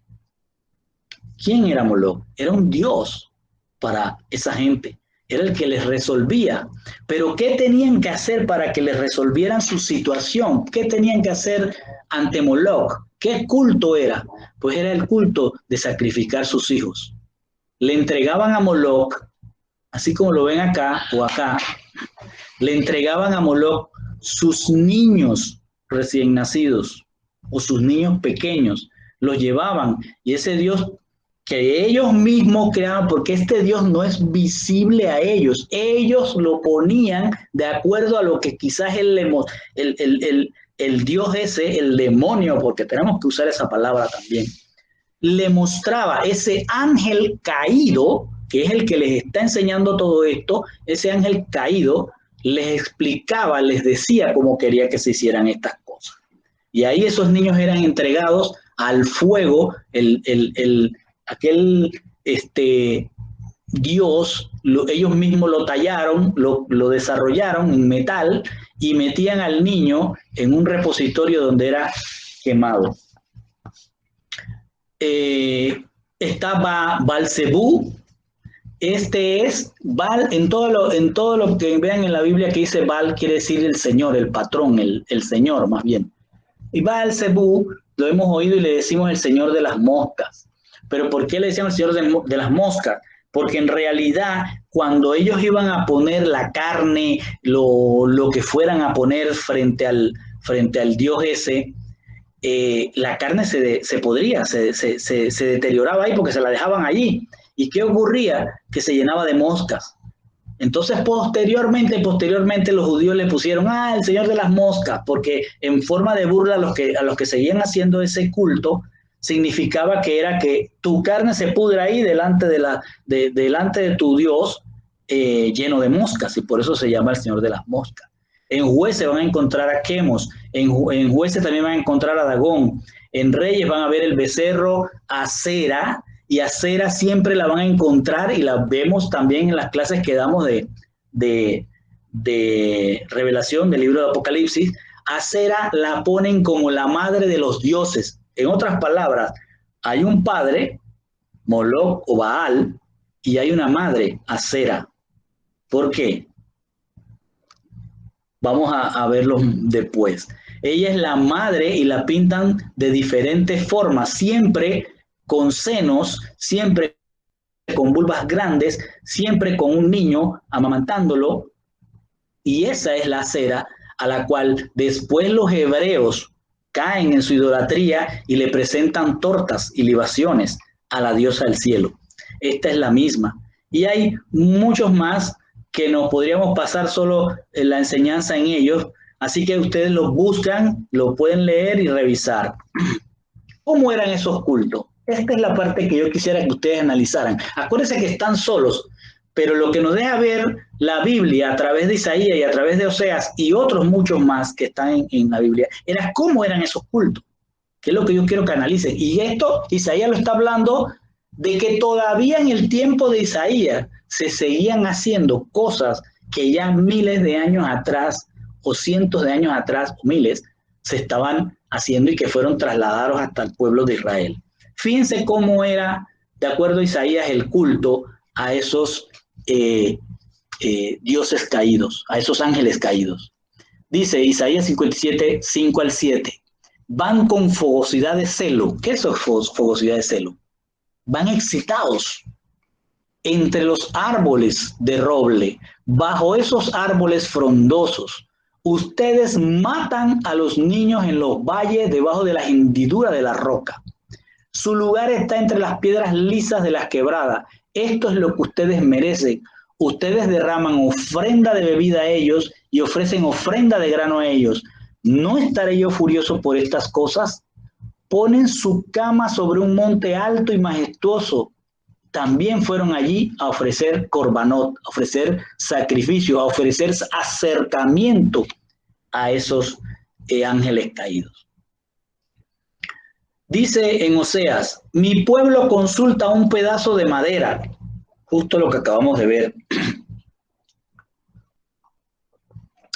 ¿Quién era Moloc? Era un dios para esa gente era el que les resolvía. Pero ¿qué tenían que hacer para que les resolvieran su situación? ¿Qué tenían que hacer ante Moloch? ¿Qué culto era? Pues era el culto de sacrificar sus hijos. Le entregaban a Moloch, así como lo ven acá o acá, le entregaban a Moloch sus niños recién nacidos o sus niños pequeños, los llevaban y ese Dios que ellos mismos creaban, porque este Dios no es visible a ellos, ellos lo ponían de acuerdo a lo que quizás el Dios ese, el demonio, porque tenemos que usar esa palabra también, le mostraba ese ángel caído, que es el que les está enseñando todo esto, ese ángel caído les explicaba, les decía cómo quería que se hicieran estas cosas. Y ahí esos niños eran entregados al fuego, aquel Dios, ellos mismos lo tallaron, lo desarrollaron en metal y metían al niño en un repositorio donde era quemado. Está Baal-Zebú. Este es Baal, en todo lo que vean en la Biblia que dice Baal quiere decir el Señor, el patrón, el Señor más bien. Y Baal-Zebú lo hemos oído y le decimos el Señor de las moscas. Pero ¿por qué le decíamos el Señor de las moscas? Porque en realidad cuando ellos iban a poner la carne, lo que fueran a poner frente al Dios ese, la carne se podría, se deterioraba ahí porque se la dejaban allí. ¿Y qué ocurría? Que se llenaba de moscas. Entonces posteriormente los judíos le pusieron el Señor de las moscas, porque en forma de burla a los que seguían haciendo ese culto, significaba que era que tu carne se pudra ahí delante de tu Dios lleno de moscas, y por eso se llama el Señor de las moscas. En Jueces van a encontrar a Quemos, en Jueces también van a encontrar a Dagón, en Reyes van a ver el becerro Acera, y Acera siempre la van a encontrar y la vemos también en las clases que damos de revelación del libro de Apocalipsis. Acera la ponen como la madre de los dioses. En otras palabras, hay un padre, Moloch o Baal, y hay una madre, Acera. ¿Por qué? Vamos a verlo después. Ella es la madre y la pintan de diferentes formas, siempre con senos, siempre con vulvas grandes, siempre con un niño amamantándolo, y esa es la Acera a la cual después los hebreos caen en su idolatría y le presentan tortas y libaciones a la diosa del cielo. Esta es la misma. Y hay muchos más que nos podríamos pasar solo en la enseñanza en ellos, así que ustedes los buscan, lo pueden leer y revisar. ¿Cómo eran esos cultos? Esta es la parte que yo quisiera que ustedes analizaran. Acuérdense que están solos, pero lo que nos deja ver la Biblia a través de Isaías y a través de Oseas y otros muchos más que están en la Biblia, era cómo eran esos cultos, que es lo que yo quiero que analicen. Y esto, Isaías lo está hablando de que todavía en el tiempo de Isaías se seguían haciendo cosas que ya miles de años atrás, o cientos de años atrás, o miles, se estaban haciendo y que fueron trasladados hasta el pueblo de Israel. Fíjense cómo era, de acuerdo a Isaías, el culto a esos dioses caídos, a esos ángeles caídos. Dice Isaías 57, 5 al 7. Van con fogosidad de celo. ¿Qué es fogosidad de celo? Van excitados entre los árboles de roble, bajo esos árboles frondosos. Ustedes matan a los niños en los valles debajo de la hendidura de la roca. Su lugar está entre las piedras lisas de las quebradas. Esto es lo que ustedes merecen. Ustedes derraman ofrenda de bebida a ellos y ofrecen ofrenda de grano a ellos. ¿No estaré yo furioso por estas cosas? Ponen su cama sobre un monte alto y majestuoso. También fueron allí a ofrecer corbanot, a ofrecer sacrificio, a ofrecer acercamiento a esos ángeles caídos. Dice en Oseas, mi pueblo consulta un pedazo de madera, justo lo que acabamos de ver.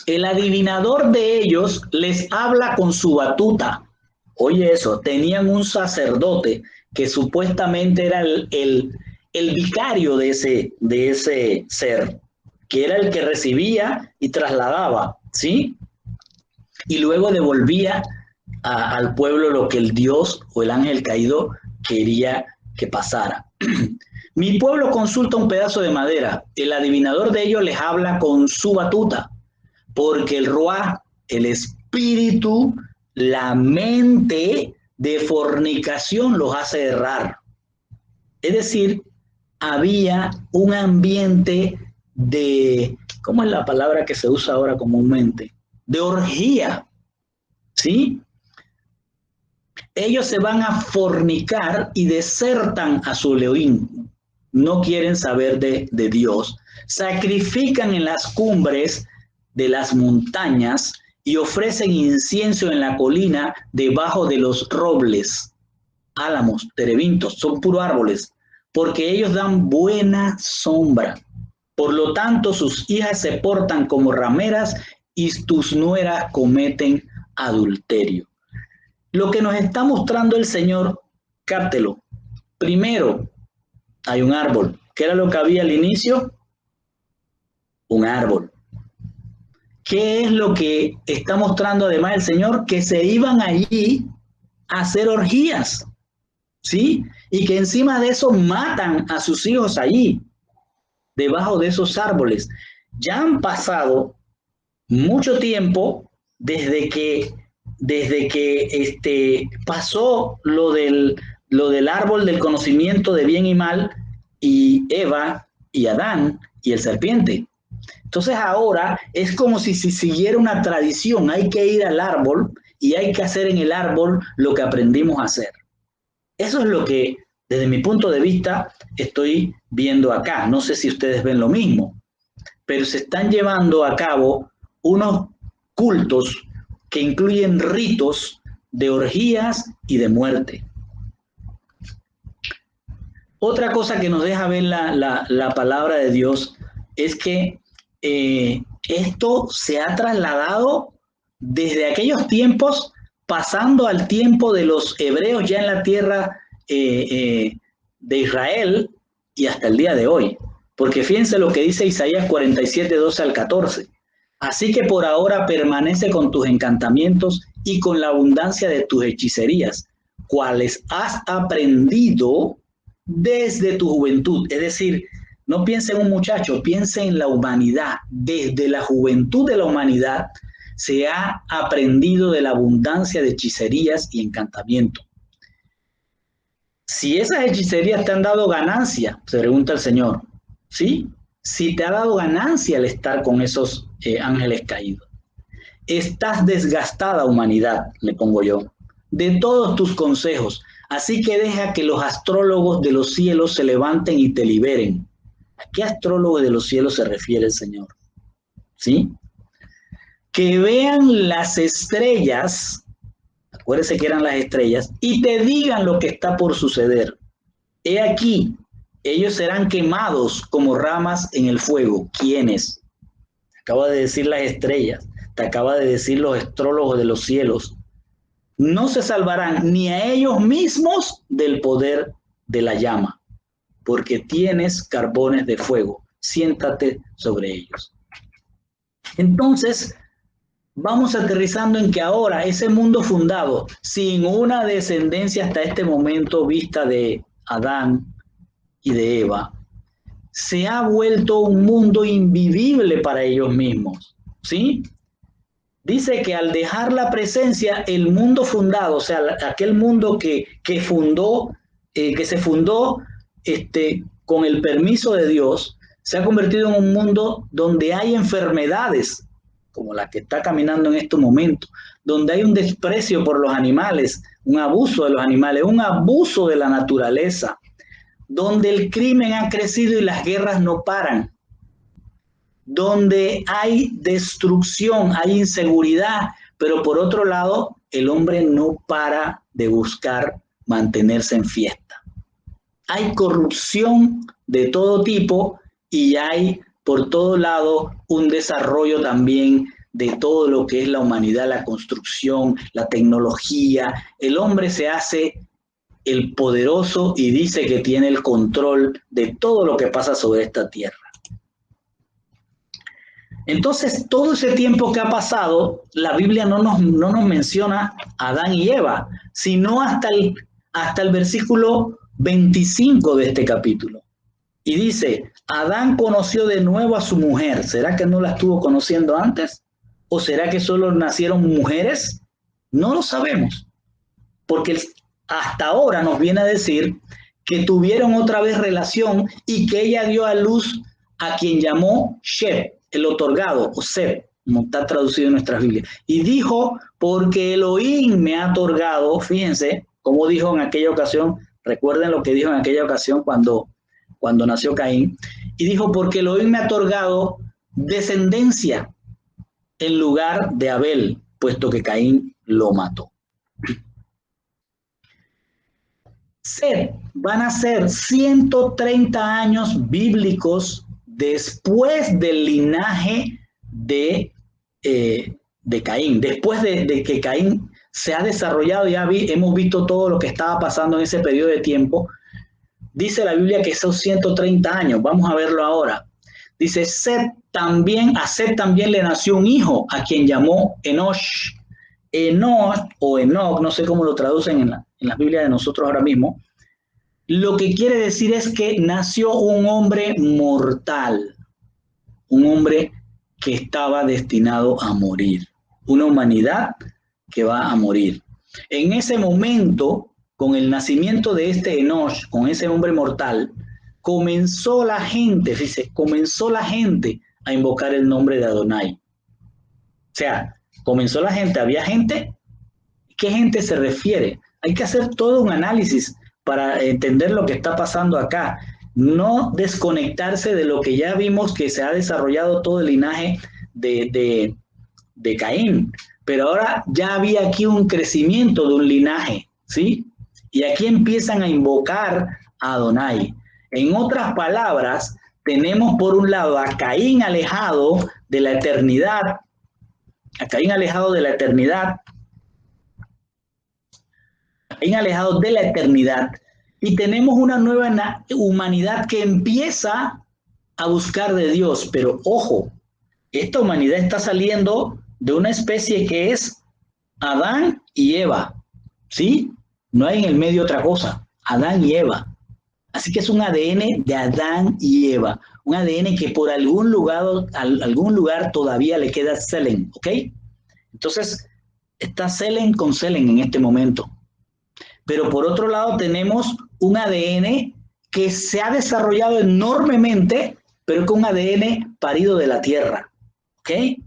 El adivinador de ellos les habla con su batuta. Oye eso, tenían un sacerdote que supuestamente era el el vicario de ese ser, que era el que recibía y trasladaba, ¿sí? Y luego devolvía al pueblo lo que el Dios o el ángel caído quería que pasara. Mi pueblo consulta un pedazo de madera, el adivinador de ellos les habla con su batuta, porque el ruaj, el espíritu, la mente de fornicación los hace errar. Es decir, había un ambiente de, ¿cómo es la palabra que se usa ahora comúnmente? De orgía, ¿sí? Ellos se van a fornicar y desertan a su Elohim. No quieren saber de Dios. Sacrifican en las cumbres de las montañas y ofrecen incienso en la colina debajo de los robles, álamos, terebintos, son puros árboles, porque ellos dan buena sombra. Por lo tanto, sus hijas se portan como rameras y tus nueras cometen adulterio. Lo que nos está mostrando el Señor, cáptelo. Primero, hay un árbol. ¿Qué era lo que había al inicio? Un árbol. ¿Qué es lo que está mostrando además el Señor? Que se iban allí a hacer orgías, ¿sí? Y que encima de eso matan a sus hijos allí, debajo de esos árboles. Ya han pasado mucho tiempo desde que pasó lo del árbol del conocimiento de bien y mal, y Eva y Adán y el serpiente. Entonces ahora es como si siguiera una tradición, hay que ir al árbol y hay que hacer en el árbol lo que aprendimos a hacer. Eso es lo que desde mi punto de vista estoy viendo acá. No sé si ustedes ven lo mismo, pero se están llevando a cabo unos cultos que incluyen ritos de orgías y de muerte. Otra cosa que nos deja ver la palabra de Dios es que esto se ha trasladado desde aquellos tiempos, pasando al tiempo de los hebreos ya en la tierra de Israel y hasta el día de hoy. Porque fíjense lo que dice Isaías 47, 12 al 14. Así que por ahora permanece con tus encantamientos y con la abundancia de tus hechicerías, cuales has aprendido desde tu juventud. Es decir, no piense en un muchacho, piense en la humanidad. Desde la juventud de la humanidad se ha aprendido de la abundancia de hechicerías y encantamientos. Si esas hechicerías te han dado ganancia, se pregunta el Señor, ¿sí? Si te ha dado ganancia el estar con esos ángeles caídos. Estás desgastada, humanidad, le pongo yo, de todos tus consejos. Así que deja que los astrólogos de los cielos se levanten y te liberen. ¿A qué astrólogo de los cielos se refiere el Señor? ¿Sí? Que vean las estrellas, acuérdense que eran las estrellas, y te digan lo que está por suceder. He aquí, ellos serán quemados como ramas en el fuego. ¿Quiénes? Acaba de decir las estrellas, te acaba de decir los astrólogos de los cielos. No se salvarán ni a ellos mismos del poder de la llama, porque tienes carbones de fuego, siéntate sobre ellos. Entonces, vamos aterrizando en que ahora ese mundo fundado, sin una descendencia hasta este momento vista de Adán y de Eva, se ha vuelto un mundo invivible para ellos mismos, ¿sí? Dice que al dejar la presencia, el mundo fundado, o sea, aquel mundo que se fundó con el permiso de Dios, se ha convertido en un mundo donde hay enfermedades, como la que está caminando en estos momentos, donde hay un desprecio por los animales, un abuso de los animales, un abuso de la naturaleza, donde el crimen ha crecido y las guerras no paran, donde hay destrucción, hay inseguridad, pero por otro lado, el hombre no para de buscar mantenerse en fiesta. Hay corrupción de todo tipo y hay por todo lado un desarrollo también de todo lo que es la humanidad, la construcción, la tecnología. El hombre se hace el poderoso y dice que tiene el control de todo lo que pasa sobre esta tierra. Entonces, todo ese tiempo que ha pasado, la Biblia no nos menciona a Adán y Eva, sino hasta el versículo 25 de este capítulo. Y dice, Adán conoció de nuevo a su mujer. ¿Será que no la estuvo conociendo antes? ¿O será que solo nacieron mujeres? No lo sabemos, porque hasta ahora nos viene a decir que tuvieron otra vez relación y que ella dio a luz a quien llamó Shet, el otorgado, o Set, como está traducido en nuestras Biblias. Y dijo, porque Elohim me ha otorgado, fíjense, como dijo en aquella ocasión, recuerden lo que dijo en aquella ocasión cuando nació Caín, y dijo, porque Elohim me ha otorgado descendencia en lugar de Abel, puesto que Caín lo mató. Set van a ser 130 años bíblicos después del linaje de Caín, después de que Caín se ha desarrollado. Hemos visto todo lo que estaba pasando en ese periodo de tiempo. Dice la Biblia que son 130 años. Vamos a verlo ahora. Dice, a Set también le nació un hijo, a quien llamó Enosh. Enoch o Enoch, no sé cómo lo traducen en la Biblia de nosotros ahora mismo. Lo que quiere decir es que nació un hombre mortal, un hombre que estaba destinado a morir, una humanidad que va a morir. En ese momento, con el nacimiento de este Enoch, con ese hombre mortal, comenzó la gente a invocar el nombre de Adonai. O sea, comenzó la gente, había gente. ¿Qué gente se refiere? Hay que hacer todo un análisis para entender lo que está pasando acá. No desconectarse de lo que ya vimos, que se ha desarrollado todo el linaje de Caín. Pero ahora ya había aquí un crecimiento de un linaje, ¿sí? Y aquí empiezan a invocar a Adonai. En otras palabras, tenemos por un lado a Caín alejado de la eternidad, Caín alejado de la eternidad, y tenemos una nueva humanidad que empieza a buscar de Dios. Pero ojo, esta humanidad está saliendo de una especie que es Adán y Eva, ¿sí? No hay en el medio otra cosa, Adán y Eva. Así que es un ADN de Adán y Eva, un ADN que por algún lugar todavía le queda Selen, ¿ok? Entonces, está Selen con Selen en este momento. Pero por otro lado tenemos un ADN que se ha desarrollado enormemente, pero con un ADN parido de la tierra, ¿ok?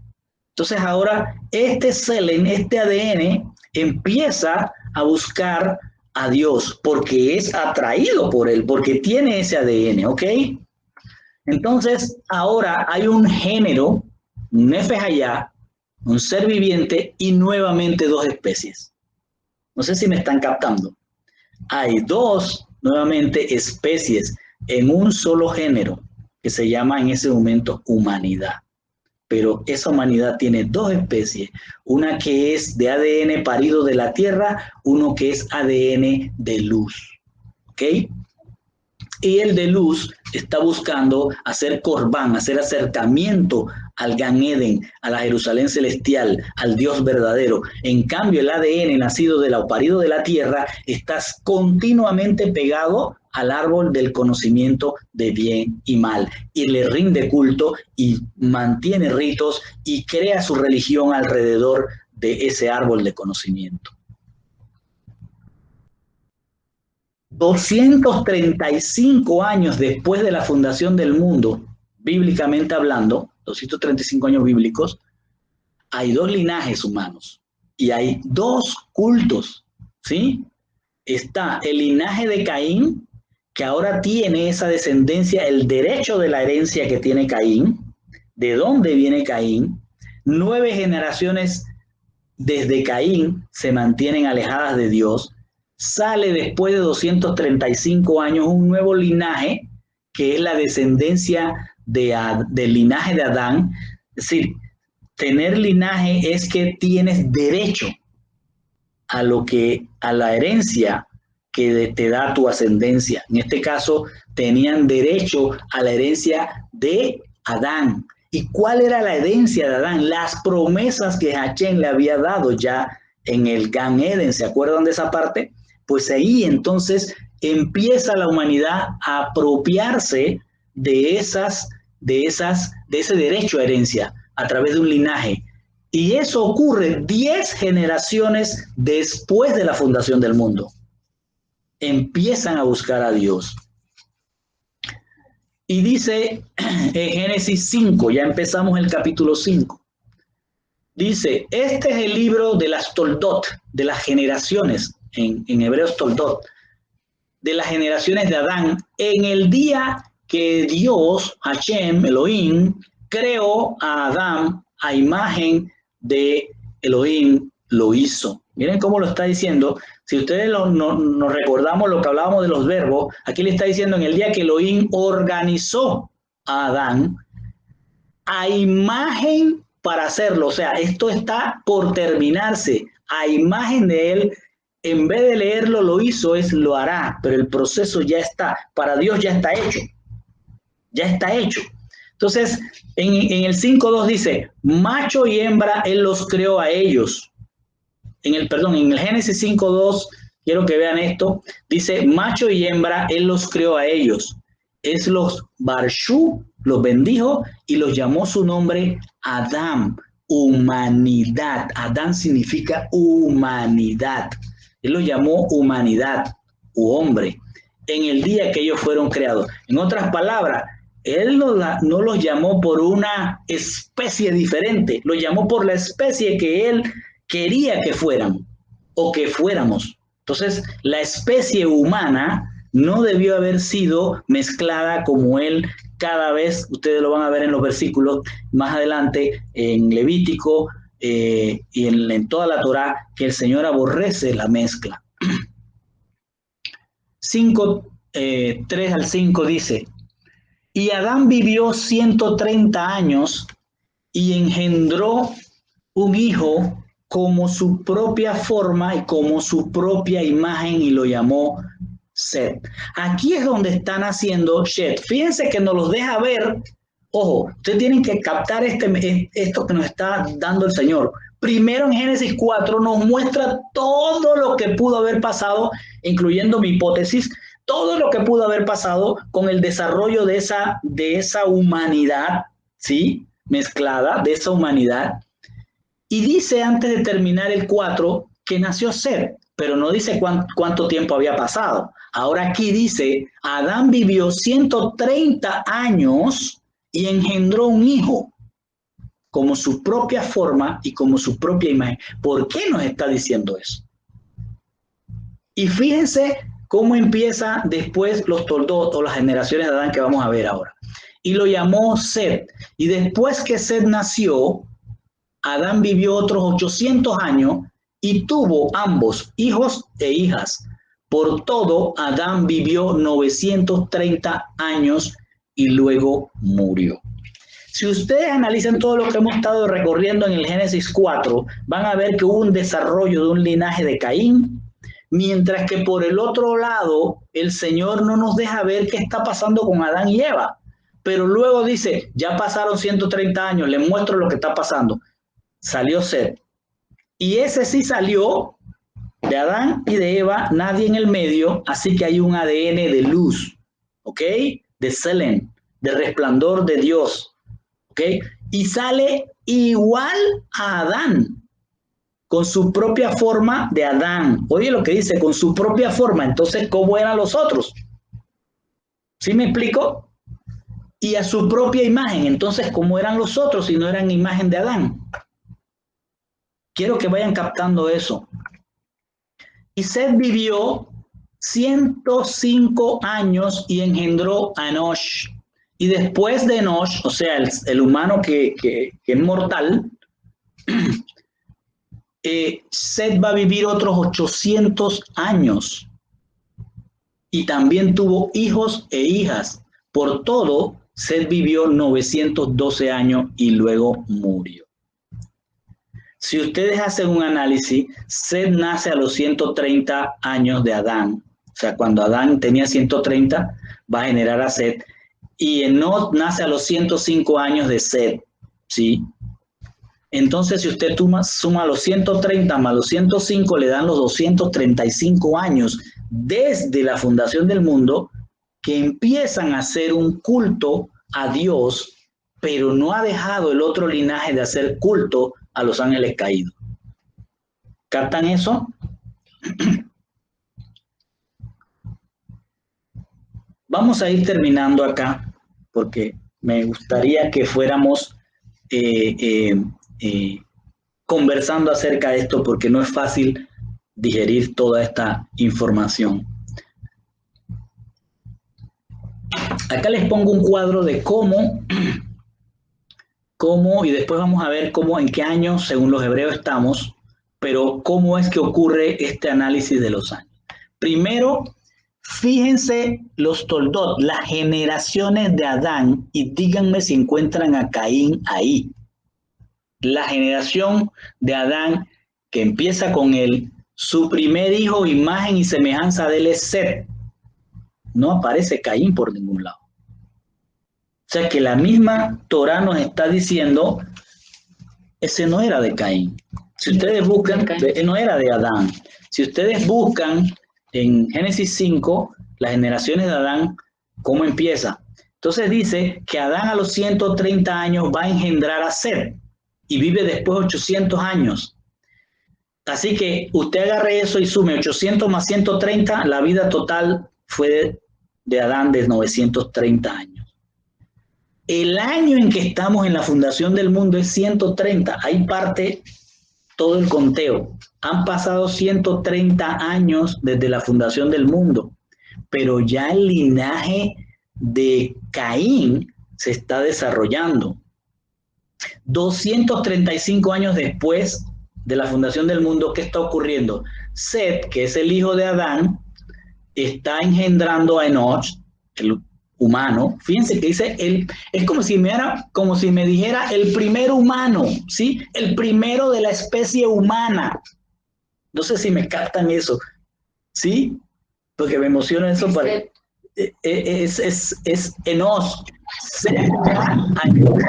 Entonces ahora este Selen, este ADN, empieza a buscar a Dios porque es atraído por él, porque tiene ese ADN, ¿ok? Entonces ahora hay un género, un Nefesh Hayá, un ser viviente y nuevamente dos especies. No sé si me están captando. Hay dos, nuevamente, especies en un solo género que se llama en ese momento humanidad. Pero esa humanidad tiene dos especies, una que es de ADN parido de la tierra, uno que es ADN de luz, ¿ok? Y el de luz está buscando hacer corbán, hacer acercamiento al Gan Eden, a la Jerusalén celestial, al Dios verdadero. En cambio, el ADN nacido o parido de la tierra está continuamente pegado al árbol del conocimiento de bien y mal, y le rinde culto y mantiene ritos y crea su religión alrededor de ese árbol de conocimiento. 235 años después de la fundación del mundo, bíblicamente hablando, 235 años bíblicos, hay dos linajes humanos y hay dos cultos, ¿sí? Está el linaje de Caín, que ahora tiene esa descendencia, el derecho de la herencia que tiene Caín. ¿De dónde viene Caín? 9 generaciones desde Caín se mantienen alejadas de Dios. Sale después de 235 años un nuevo linaje, que es la descendencia del linaje de Adán. Es decir, tener linaje es que tienes derecho a la herencia que te da tu ascendencia. En este caso, tenían derecho a la herencia de Adán. ¿Y cuál era la herencia de Adán? Las promesas que Hashem le había dado ya en el Gan Eden. ¿Se acuerdan de esa parte? Pues ahí entonces empieza la humanidad a apropiarse de ese derecho a herencia a través de un linaje. Y eso ocurre 10 generaciones después de la fundación del mundo. Empiezan a buscar a Dios. Y dice en Génesis 5, ya empezamos el capítulo 5. Dice, este es el libro de las Toldot, de las generaciones, en hebreos Toldot, de las generaciones de Adán, en el día que Dios, Hashem, Elohim, creó a Adán a imagen de Elohim, lo hizo. Miren cómo lo está diciendo. Si ustedes nos recordamos lo que hablábamos de los verbos, aquí le está diciendo en el día que Elohim organizó a Adán a imagen para hacerlo. O sea, esto está por terminarse. A imagen de él, en vez de leerlo, lo hizo, es lo hará. Pero el proceso ya está. Para Dios ya está hecho. Ya está hecho. Entonces, en el 5.2 dice, macho y hembra, él los creó a ellos. En el Génesis 5.2, quiero que vean esto, dice, macho y hembra, él los creó a ellos. Es los Barshu, los bendijo y los llamó su nombre Adán, humanidad. Adán significa humanidad. Él los llamó humanidad, u hombre, en el día que ellos fueron creados. En otras palabras, él no los llamó por una especie diferente, los llamó por la especie que él quería que fueran o que fuéramos. Entonces, la especie humana no debió haber sido mezclada como él cada vez, ustedes lo van a ver en los versículos más adelante, en Levítico y en toda la Torá, que el Señor aborrece la mezcla. 3 al 5 dice, y Adán vivió 130 años y engendró un hijo como su propia forma y como su propia imagen y lo llamó Set. Aquí es donde están haciendo Shet. Fíjense que nos los deja ver. Ojo, ustedes tienen que captar esto que nos está dando el Señor. Primero en Génesis 4 nos muestra todo lo que pudo haber pasado, incluyendo mi hipótesis, todo lo que pudo haber pasado con el desarrollo de esa humanidad, ¿sí? Mezclada, de esa humanidad. Y dice antes de terminar el 4 que nació Set, pero no dice cuánto tiempo había pasado. Ahora aquí dice, Adán vivió 130 años y engendró un hijo como su propia forma y como su propia imagen. ¿Por qué nos está diciendo eso? Y fíjense cómo empieza después los Toldot o las generaciones de Adán que vamos a ver ahora. Y lo llamó Set. Y después que Set nació, Adán vivió otros 800 años y tuvo ambos hijos e hijas. Por todo, Adán vivió 930 años y luego murió. Si ustedes analizan todo lo que hemos estado recorriendo en el Génesis 4, van a ver que hubo un desarrollo de un linaje de Caín, mientras que por el otro lado, el Señor no nos deja ver qué está pasando con Adán y Eva. Pero luego dice, ya pasaron 130 años, les muestro lo que está pasando. Salió Set. Y ese sí salió de Adán y de Eva, nadie en el medio, así que hay un ADN de luz, ¿ok? De Selem, de resplandor de Dios, ¿ok? Y sale igual a Adán, con su propia forma de Adán. Oye lo que dice, con su propia forma. Entonces, ¿cómo eran los otros? ¿Sí me explico? Y a su propia imagen. Entonces, ¿cómo eran los otros si no eran imagen de Adán? Quiero que vayan captando eso. Y Set vivió 105 años y engendró a Enosh. Y después de Enosh, o sea, el humano que es mortal, Set va a vivir otros 800 años. Y también tuvo hijos e hijas. Por todo, Set vivió 912 años y luego murió. Si ustedes hacen un análisis, Set nace a los 130 años de Adán O sea, cuando Adán tenía 130, va a generar a Set. Y Enoc nace a los 105 años de Set, ¿sí? Entonces, si usted suma los 130 más los 105, le dan los 235 años desde la fundación del mundo, que empiezan a hacer un culto a Dios, pero no ha dejado el otro linaje de hacer culto a los ángeles caídos. ¿Captan eso? Vamos a ir terminando acá, porque me gustaría que fuéramos conversando acerca de esto, porque no es fácil digerir toda esta información. Acá les pongo un cuadro de cómo, y después vamos a ver cómo, en qué año, según los hebreos, estamos, pero cómo es que ocurre este análisis de los años. Primero, fíjense los toldot, las generaciones de Adán, y díganme si encuentran a Caín ahí. La generación de Adán, que empieza con él, su primer hijo, imagen y semejanza de él es Set. No aparece Caín por ningún lado. O sea que la misma Torá nos está diciendo, ese no era de Caín. Si ustedes buscan, no era de Adán. Si ustedes buscan en Génesis 5, las generaciones de Adán, ¿cómo empieza? Entonces dice que Adán a los 130 años va a engendrar a Set y vive después 800 años. Así que usted agarre eso y sume 800 más 130, la vida total fue de Adán de 930 años. El año en que estamos en la fundación del mundo es 130, ahí parte todo el conteo. Han pasado 130 años desde la fundación del mundo, pero ya el linaje de Caín se está desarrollando. 235 años después de la fundación del mundo, ¿qué está ocurriendo? Set, que es el hijo de Adán, está engendrando a Enoch, el humano. Fíjense que dice, es como si me dijera el primer humano, ¿sí? El primero de la especie humana. No sé si me captan eso, ¿sí? Porque me emociona eso. Es Enoch, Set,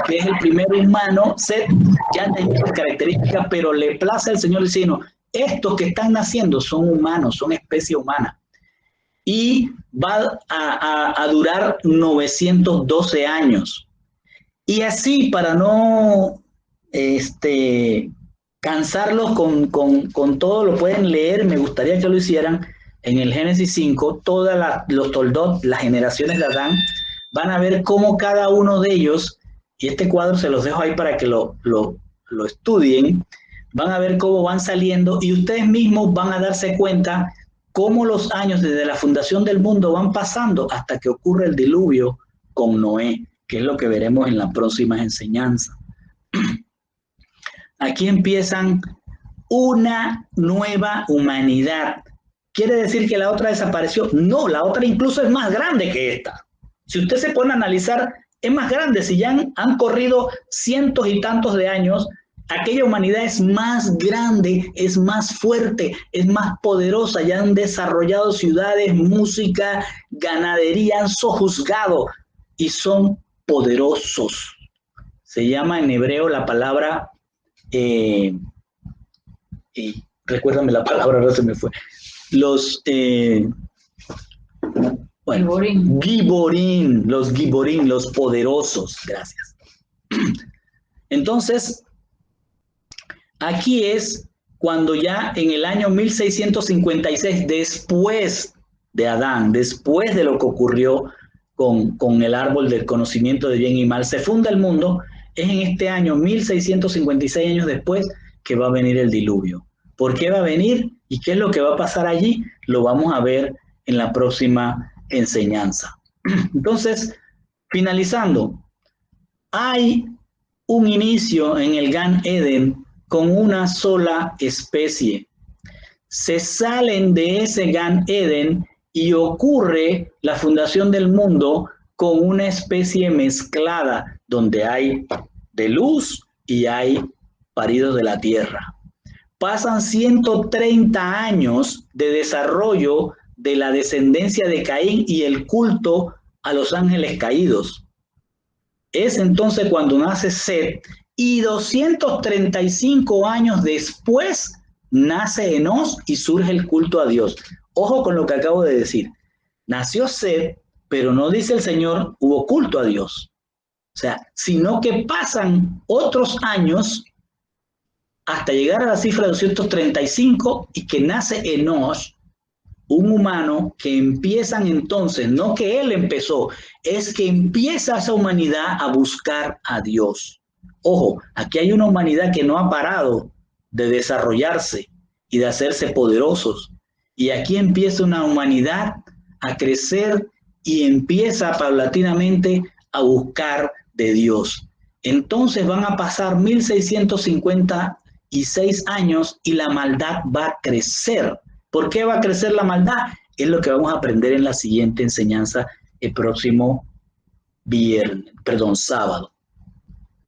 que es el primer humano. Set ya tiene características, pero le place al Señor diciendo, estos que están naciendo son humanos, son especie humana. Y va a durar 912 años. Y así, para no cansarlos con todo, lo pueden leer, me gustaría que lo hicieran en el Génesis 5, los toldot, las generaciones de Adán, van a ver cómo cada uno de ellos, y este cuadro se los dejo ahí para que lo estudien, van a ver cómo van saliendo y ustedes mismos van a darse cuenta cómo los años desde la fundación del mundo van pasando hasta que ocurre el diluvio con Noé, que es lo que veremos en la próxima enseñanza. Aquí empiezan una nueva humanidad. ¿Quiere decir que la otra desapareció? No, la otra incluso es más grande que esta. Si usted se pone a analizar, es más grande. Si ya han corrido cientos y tantos de años, aquella humanidad es más grande, es más fuerte, es más poderosa. Ya han desarrollado ciudades, música, ganadería, han sojuzgado y son poderosos. Se llama en hebreo la palabra, recuérdame la palabra, ahora se me fue. Los Giborín, los poderosos, gracias. Entonces, aquí es cuando ya en el año 1656, después de Adán, después de lo que ocurrió con el árbol del conocimiento de bien y mal, se funda el mundo, es en este año 1656 años después que va a venir el diluvio. ¿Por qué va a venir? ¿Y qué es lo que va a pasar allí? Lo vamos a ver en la próxima enseñanza. Entonces, finalizando, hay un inicio en el Gan Eden con una sola especie. Se salen de ese Gan Eden y ocurre la fundación del mundo con una especie mezclada, donde hay de luz y hay paridos de la tierra. Pasan 130 años de desarrollo de la descendencia de Caín y el culto a los ángeles caídos. Es entonces cuando nace Set, y 235 años después nace Enós y surge el culto a Dios. Ojo con lo que acabo de decir. Nació Set, pero no dice el Señor hubo culto a Dios. O sea, sino que pasan otros años hasta llegar a la cifra de 235 y que nace Enós, un humano que empiezan entonces, no que él empezó, es que empieza esa humanidad a buscar a Dios. Ojo, aquí hay una humanidad que no ha parado de desarrollarse y de hacerse poderosos. Y aquí empieza una humanidad a crecer y empieza paulatinamente a buscar de Dios. Entonces van a pasar 1656 años y la maldad va a crecer. ¿Por qué va a crecer la maldad? Es lo que vamos a aprender en la siguiente enseñanza el próximo sábado.